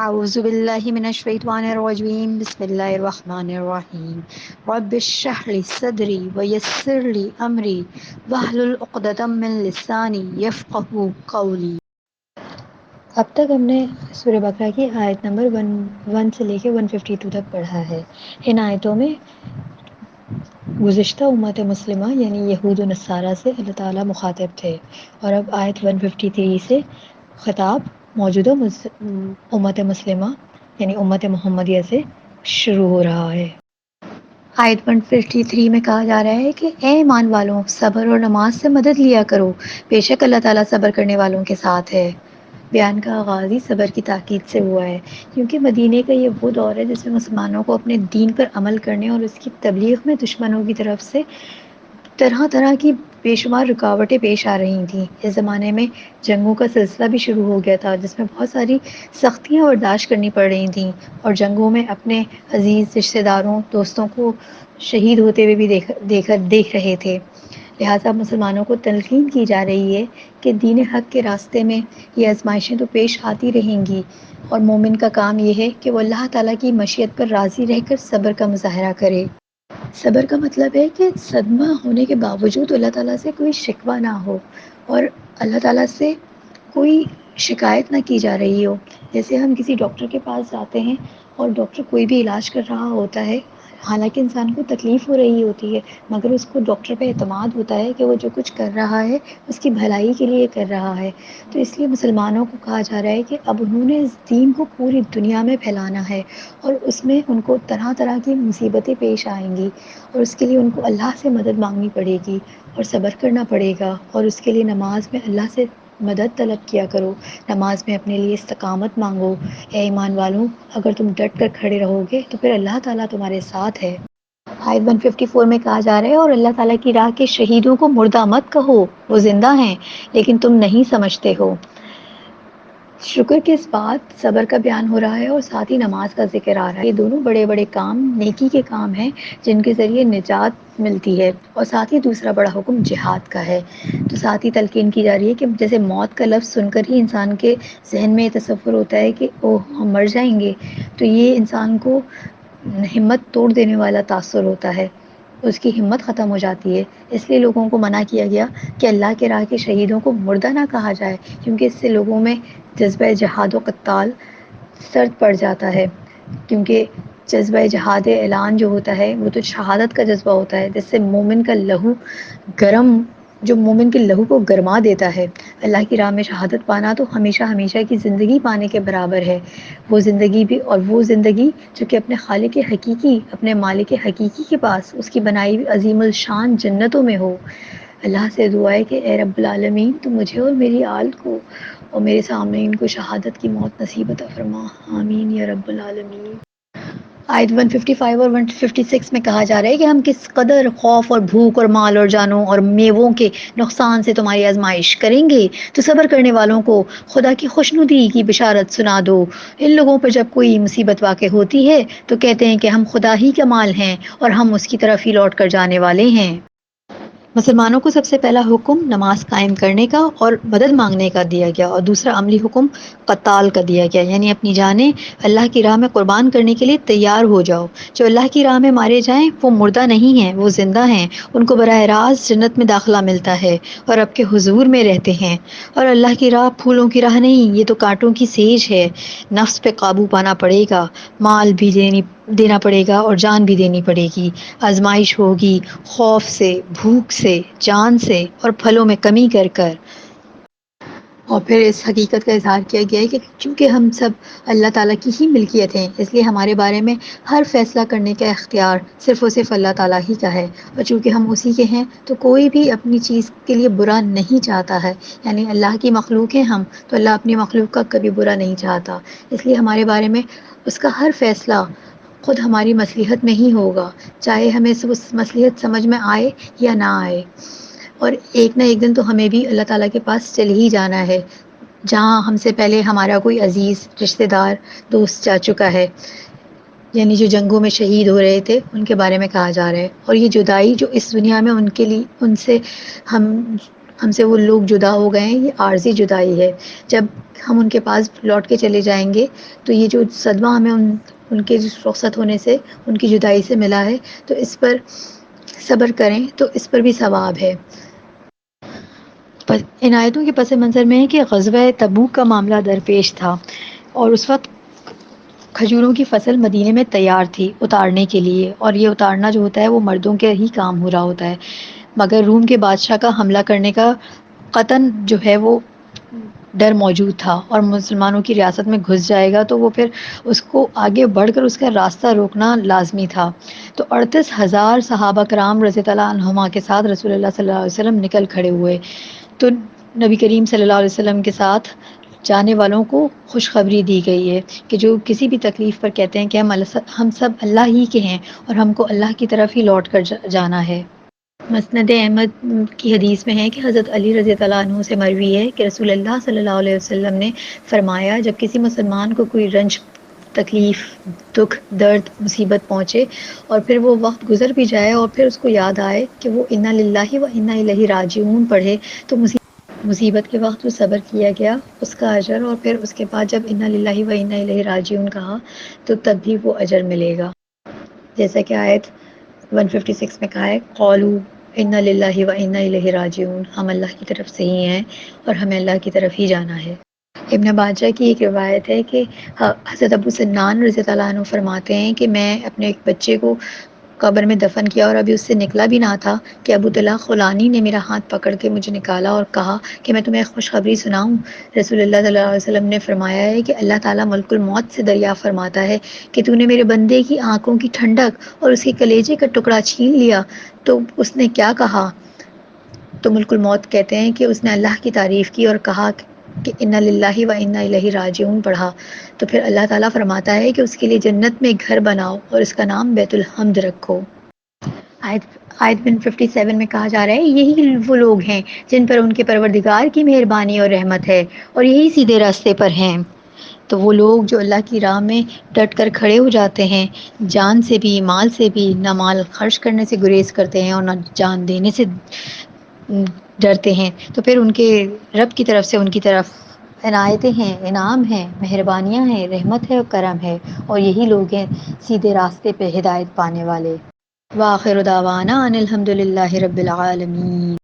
اعوذ باللہ من الشیطان الرجیم بسم اللہ الرحمن الرحیم رب اشرح لی صدری ویسر لی امری واحلل عقدۃ من لسانی یفقہوا قولی۔ اب تک ہم نے سورہ بقرہ کی آیت نمبر 1 سے لے کے 152 تک پڑھا ہے۔ ان آیتوں میں گزشتہ امت مسلمہ یعنی یہود و نصارہ سے اللہ تعالیٰ مخاطب تھے، اور اب آیت 153 سے خطاب موجودہ امت مسلمہ یعنی امت محمدیہ سے شروع ہو رہا ہے۔ آیت 153 میں کہا جا رہا ہے کہ اے ایمان والوں، صبر اور نماز سے مدد لیا کرو، بے شک اللہ تعالیٰ صبر کرنے والوں کے ساتھ ہے۔ بیان کا آغاز ہی صبر کی تاکید سے ہوا ہے، کیونکہ مدینے کا یہ وہ دور ہے جس میں مسلمانوں کو اپنے دین پر عمل کرنے اور اس کی تبلیغ میں دشمنوں کی طرف سے طرح طرح کی بے شمار رکاوٹیں پیش آ رہی تھیں۔ اس زمانے میں جنگوں کا سلسلہ بھی شروع ہو گیا تھا، جس میں بہت ساری سختیاں برداشت کرنی پڑ رہی تھیں، اور جنگوں میں اپنے عزیز رشتہ داروں دوستوں کو شہید ہوتے ہوئے بھی دیکھ رہے تھے۔ لہٰذا مسلمانوں کو تلقین کی جا رہی ہے کہ دین حق کے راستے میں یہ آزمائشیں تو پیش آتی رہیں گی، اور مومن کا کام یہ ہے کہ وہ اللہ تعالیٰ کی مشیت پر راضی رہ کر صبر کا مظاہرہ کرے۔ صبر کا مطلب ہے کہ صدمہ ہونے کے باوجود اللہ تعالیٰ سے کوئی شکوہ نہ ہو، اور اللہ تعالیٰ سے کوئی شکایت نہ کی جا رہی ہو۔ جیسے ہم کسی ڈاکٹر کے پاس جاتے ہیں اور ڈاکٹر کوئی بھی علاج کر رہا ہوتا ہے، حالانکہ انسان کو تکلیف ہو رہی ہوتی ہے، مگر اس کو ڈاکٹر پہ اعتماد ہوتا ہے کہ وہ جو کچھ کر رہا ہے اس کی بھلائی کے لیے کر رہا ہے۔ تو اس لیے مسلمانوں کو کہا جا رہا ہے کہ اب انہوں نے اس دین کو پوری دنیا میں پھیلانا ہے، اور اس میں ان کو طرح طرح کی مصیبتیں پیش آئیں گی، اور اس کے لیے ان کو اللہ سے مدد مانگنی پڑے گی اور صبر کرنا پڑے گا، اور اس کے لیے نماز میں اللہ سے مدد طلب کیا کرو، نماز میں اپنے لیے استقامت مانگو۔ اے ایمان والوں، اگر تم ڈٹ کر کھڑے رہو گے تو پھر اللہ تعالیٰ تمہارے ساتھ ہے۔ آیت 154 میں کہا جا رہا ہے، اور اللہ تعالیٰ کی راہ کے شہیدوں کو مردہ مت کہو، وہ زندہ ہیں لیکن تم نہیں سمجھتے ہو۔ شکر کے اس بعد صبر کا بیان ہو رہا ہے، اور ساتھ ہی نماز کا ذکر آ رہا ہے۔ یہ دونوں بڑے بڑے کام نیکی کے کام ہیں جن کے ذریعے نجات ملتی ہے، اور ساتھ ہی دوسرا بڑا حکم جہاد کا ہے۔ تو ساتھ ہی تلقین کی جا رہی ہے کہ جیسے موت کا لفظ سن کر ہی انسان کے ذہن میں یہ تصور ہوتا ہے کہ اوہ ہم مر جائیں گے، تو یہ انسان کو ہمت توڑ دینے والا تاثر ہوتا ہے، اس کی ہمت ختم ہو جاتی ہے۔ اس لیے لوگوں کو منع کیا گیا کہ اللہ کے راہ کے شہیدوں کو مردہ نہ کہا جائے، کیونکہ اس سے لوگوں میں جذبہ جہاد و قتال سرد پڑ جاتا ہے، کیونکہ جذبہ جہاد اعلان جو ہوتا ہے وہ تو شہادت کا جذبہ ہوتا ہے، جس سے مومن کا لہو گرم، جو مومن کے لہو کو گرما دیتا ہے۔ اللہ کی راہ میں شہادت پانا تو ہمیشہ ہمیشہ کی زندگی پانے کے برابر ہے۔ وہ زندگی بھی، اور وہ زندگی جو کہ اپنے خالق حقیقی، اپنے مالک حقیقی کے پاس اس کی بنائی ہوئی عظیم الشان جنتوں میں ہو۔ اللہ سے دعا ہے کہ اے رب العالمین، تو مجھے اور میری آل کو اور میرے سامعین کو شہادت کی موت نصیب عطا فرما، آمین یا رب العالمین۔ آیت 155 اور 156 میں کہا جا رہا ہے کہ ہم کس قدر خوف اور بھوک اور مال اور جانوں اور میووں کے نقصان سے تمہاری آزمائش کریں گے، تو صبر کرنے والوں کو خدا کی خوشنودی کی بشارت سنا دو۔ ان لوگوں پر جب کوئی مصیبت واقع ہوتی ہے تو کہتے ہیں کہ ہم خدا ہی کا مال ہیں اور ہم اس کی طرف ہی لوٹ کر جانے والے ہیں۔ مسلمانوں کو سب سے پہلا حکم نماز قائم کرنے کا اور مدد مانگنے کا دیا گیا، اور دوسرا عملی حکم قتال کا دیا گیا، یعنی اپنی جانیں اللہ کی راہ میں قربان کرنے کے لیے تیار ہو جاؤ۔ جو اللہ کی راہ میں مارے جائیں وہ مردہ نہیں ہیں، وہ زندہ ہیں، ان کو براہ راست جنت میں داخلہ ملتا ہے اور رب کے حضور میں رہتے ہیں۔ اور اللہ کی راہ پھولوں کی راہ نہیں، یہ تو کانٹوں کی سیج ہے۔ نفس پہ قابو پانا پڑے گا، مال بھی دینا پڑے گا اور جان بھی دینی پڑے گی۔ آزمائش ہوگی خوف سے، بھوک سے، جان سے اور پھلوں میں کمی کر کر۔ اور پھر اس حقیقت کا اظہار کیا گیا ہے کہ چونکہ ہم سب اللہ تعالیٰ کی ہی ملکیت ہیں، اس لیے ہمارے بارے میں ہر فیصلہ کرنے کا اختیار صرف اور صرف اللہ تعالیٰ ہی کا ہے، اور چونکہ ہم اسی کے ہیں تو کوئی بھی اپنی چیز کے لیے برا نہیں چاہتا ہے، یعنی اللہ کی مخلوق ہیں ہم، تو اللہ اپنی مخلوق کا کبھی برا نہیں چاہتا، اس لیے ہمارے بارے میں اس کا ہر فیصلہ خود ہماری مصلحت میں ہی ہوگا، چاہے ہمیں اس مصلحت سمجھ میں آئے یا نہ آئے۔ اور ایک نہ ایک دن تو ہمیں بھی اللہ تعالیٰ کے پاس چل ہی جانا ہے، جہاں ہم سے پہلے ہمارا کوئی عزیز رشتہ دار دوست جا چکا ہے، یعنی جو جنگوں میں شہید ہو رہے تھے ان کے بارے میں کہا جا رہا ہے۔ اور یہ جدائی جو اس دنیا میں ان کے لیے ان سے ہم ہم سے وہ لوگ جدا ہو گئے ہیں، یہ عارضی جدائی ہے، جب ہم ان کے پاس لوٹ کے چلے جائیں گے تو یہ جو صدمہ ہمیں ان کے رخصت ہونے سے، ان کی جدائی سے ملا ہے، تو اس پر صبر کریں تو اس پر بھی ثواب ہے۔ ان آیتوں کے پس منظر میں ہے کہ غزوہ تبوک کا معاملہ درپیش تھا، اور اس وقت کھجوروں کی فصل مدینے میں تیار تھی اتارنے کے لیے، اور یہ اتارنا جو ہوتا ہے وہ مردوں کے ہی کام ہو رہا ہوتا ہے، مگر روم کے بادشاہ کا حملہ کرنے کا قطعاً جو ہے وہ ڈر موجود تھا، اور مسلمانوں کی ریاست میں گھس جائے گا تو وہ پھر اس کو آگے بڑھ کر اس کا راستہ روکنا لازمی تھا۔ تو 38,000 صحابہ کرام رضی اللہ عنہما کے ساتھ رسول اللہ صلی اللہ علیہ وسلم نکل کھڑے ہوئے، تو نبی کریم صلی اللہ علیہ وسلم کے ساتھ جانے والوں کو خوشخبری دی گئی ہے کہ جو کسی بھی تکلیف پر کہتے ہیں کہ ہم سب اللہ ہی کے ہیں اور ہم کو اللہ کی طرف ہی لوٹ کر جانا ہے۔ مسند احمد کی حدیث میں ہے کہ حضرت علی رضی اللہ عنہ سے مروی ہے کہ رسول اللہ صلی اللہ علیہ وسلم نے فرمایا، جب کسی مسلمان کو کوئی رنج، تکلیف، دکھ، درد، مصیبت پہنچے اور پھر وہ وقت گزر بھی جائے اور پھر اس کو یاد آئے کہ وہ انا للہ و انا الیہ راجعون پڑھے، تو مصیبت کے وقت جو صبر کیا گیا اس کا اجر، اور پھر اس کے بعد جب انا للہ و انا الیہ راجعون کہا تو تب بھی وہ اجر ملے گا، جیسا کہ آیت 156 میں کہا ہے قولوا انا للہ و انا الیہ راجعون، ہم اللہ کی طرف سے ہی ہیں اور ہمیں اللہ کی طرف ہی جانا ہے۔ ابن باجہ کی ایک روایت ہے کہ حضرت ابو سنان رضی اللہ عنہ فرماتے ہیں کہ میں اپنے ایک بچے کو قبر میں دفن کیا اور ابھی اس سے نکلا بھی نہ تھا کہ ابو طلحہ خولانی نے میرا ہاتھ پکڑ کے مجھے نکالا اور کہا کہ میں تمہیں خوشخبری سناؤں۔ رسول اللہ صلی اللہ علیہ وسلم نے فرمایا ہے کہ اللہ تعالیٰ ملک الموت سے دریافت فرماتا ہے کہ تو نے میرے بندے کی آنکھوں کی ٹھنڈک اور اس کے کلیجے کا ٹکڑا چھین لیا، تو اس نے کیا کہا؟ تو ملک الموت کہتے ہیں کہ اس نے اللہ کی تعریف کی اور کہا کہ انا للہ و انا الیہ راجعون پڑھا، تو پھر اللہ تعالیٰ فرماتا ہے کہ اس کے لیے جنت میں گھر بناؤ اور اس کا نام بیت الحمد رکھو۔ آیت 57 میں کہا جا رہا ہے یہی وہ لوگ ہیں جن پر ان کے پروردگار کی مہربانی اور رحمت ہے اور یہی سیدھے راستے پر ہیں۔ تو وہ لوگ جو اللہ کی راہ میں ڈٹ کر کھڑے ہو جاتے ہیں، جان سے بھی مال سے بھی، نہ مال خرچ کرنے سے گریز کرتے ہیں اور نہ جان دینے سے ڈرتے ہیں، تو پھر ان کے رب کی طرف سے ان کی طرف عنایتیں ہیں، انعام ہیں، مہربانیاں ہیں، رحمت ہے اور کرم ہے، اور یہی لوگ ہیں سیدھے راستے پہ ہدایت پانے والے۔ وآخر دعوانا ان الحمد للہ رب العالمین۔